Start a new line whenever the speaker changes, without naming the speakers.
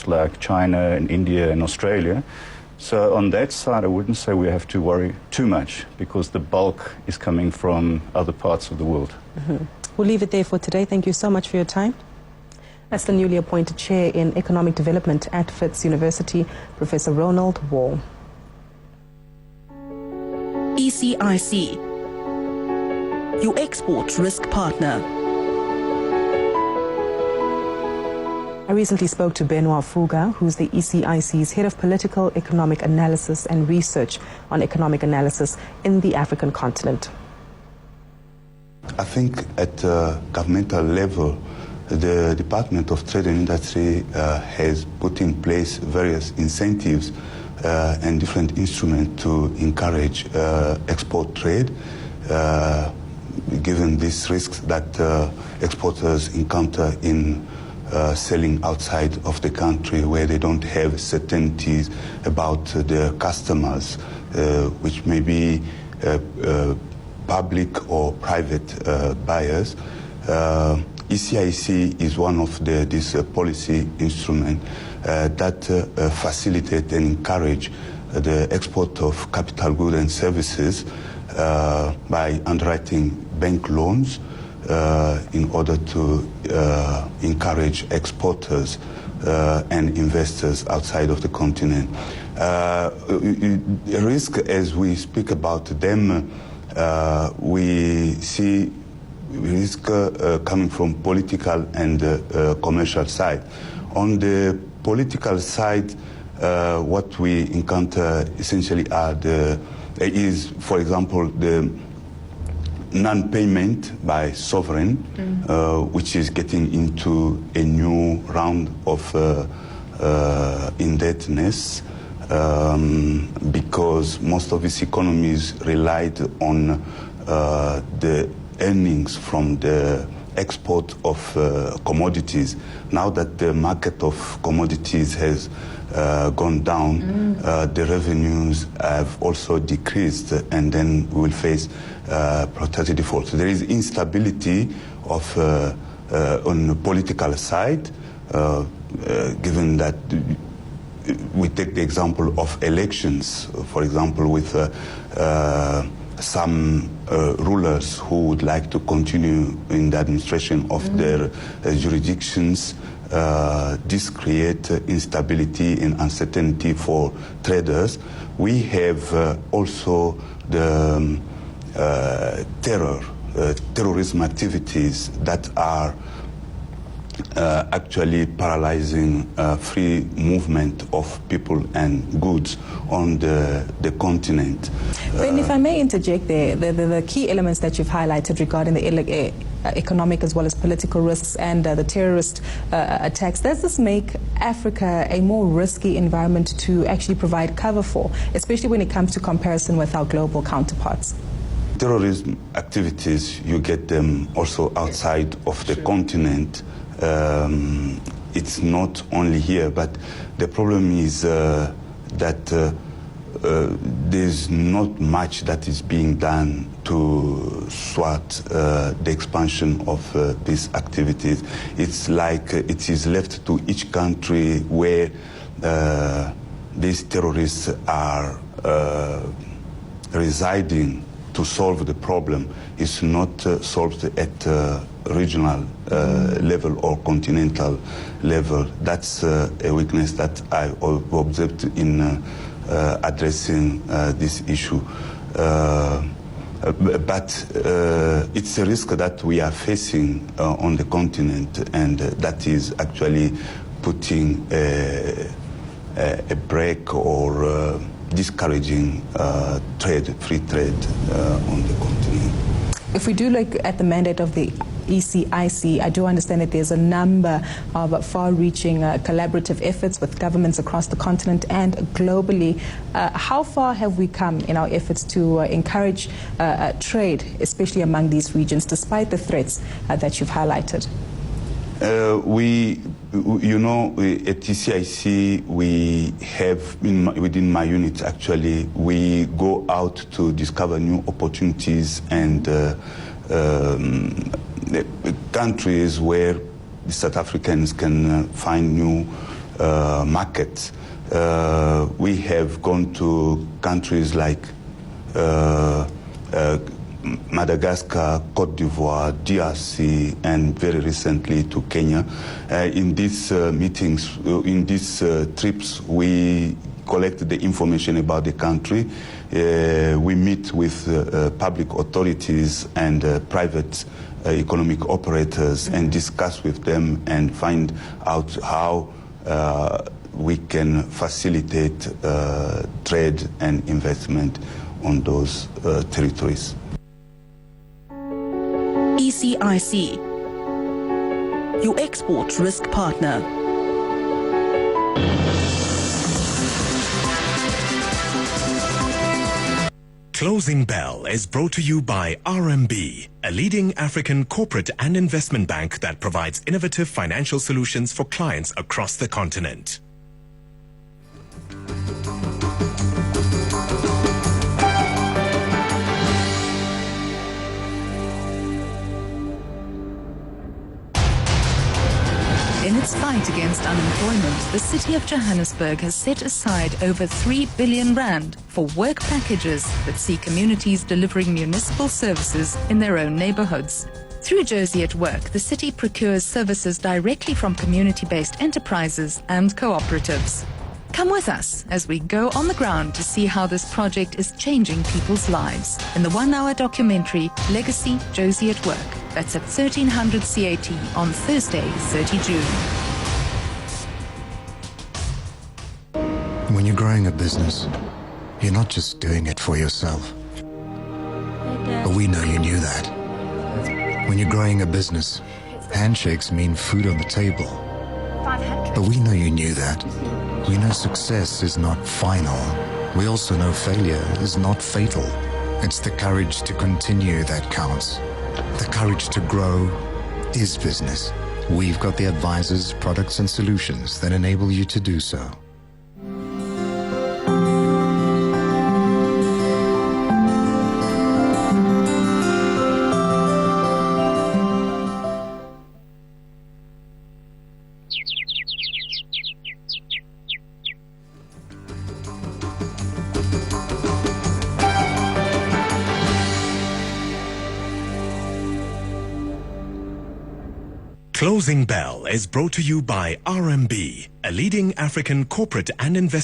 like China and India and Australia. So on that side, I wouldn't say we have to worry too much because the bulk is coming from other parts of the world.
Mm-hmm. We'll leave it there for today. Thank you so much for your time. That's the newly appointed chair in economic development at Wits University, Professor Ronald Wall.
ECIC, your export risk partner.
I recently spoke to Benoit Fugah, who's the ECIC's Head of Political Economic Analysis and Research on Economic Analysis in the African continent.
I think at governmental level, the Department of Trade and Industry has put in place various incentives and different instruments to encourage export trade, given these risks that exporters encounter in selling outside of the country where they don't have certainties about their customers, which may be public or private buyers. ECIC is one of these policy instruments that facilitate and encourage the export of capital goods and services by underwriting bank loans in order to encourage exporters and investors outside of the continent. Risk, as we speak about them, we see risk coming from political and commercial side. On the political side, what we encounter essentially is, for example, the non-payment by sovereign, which is getting into a new round of indebtedness, because most of its economies relied on the earnings from the export of commodities. Now that the market of commodities has gone down, the revenues have also decreased, and then we will face protracted default. So there is instability of on the political side, given that we take the example of elections, for example, with some rulers who would like to continue in the administration of their jurisdictions. This creates instability and uncertainty for traders. We have also the terrorism activities that are actually paralyzing free movement of people and goods on the continent.
Ben, if I may interject there, the key elements that you've highlighted regarding the economic as well as political risks and the terrorist attacks, does this make Africa a more risky environment to actually provide cover for, especially when it comes to comparison with our global counterparts?
Terrorism activities, you get them also outside of the continent. It's not only here, but the problem is that there's not much that is being done to thwart the expansion of these activities. It's like it is left to each country where these terrorists are residing to solve the problem. It's not solved at regional level or continental level. That's a weakness that I observed in addressing this issue. But it's a risk that we are facing on the continent, and that is actually putting a brake or discouraging free trade on the continent.
If we do look at the mandate of the ECIC, I do understand that there's a number of far-reaching collaborative efforts with governments across the continent and globally. How far have we come in our efforts to encourage trade, especially among these regions, despite the threats that you've highlighted?
You know, at ECIC, we have, within my unit actually, we go out to discover new opportunities and countries where the South Africans can find new markets. We have gone to countries like Madagascar, Cote d'Ivoire, DRC, and very recently to Kenya. In these meetings, in these trips, we collect the information about the country. We meet with public authorities and private economic operators and discuss with them and find out how we can facilitate trade and investment on those territories.
ECIC, your export risk partner.
Closing Bell is brought to you by RMB, a leading African corporate and investment bank that provides innovative financial solutions for clients across the continent.
In its fight against unemployment, the city of Johannesburg has set aside over 3 billion rand for work packages that see communities delivering municipal services in their own neighborhoods. Through Josie at Work, the city procures services directly from community-based enterprises and cooperatives. Come with us as we go on the ground to see how this project is changing people's lives in the 1-hour documentary Legacy Josie at Work. That's at 1300 CAT on Thursday, 30 June.
When you're growing a business, you're not just doing it for yourself. But we know you knew that. When you're growing a business, handshakes mean food on the table. But we know you knew that. We know success is not final. We also know failure is not fatal. It's the courage to continue that counts. The courage to grow is business. We've got the advisors, products, and solutions that enable you to do so.
Closing Bell is brought to you by RMB, a leading African corporate and investment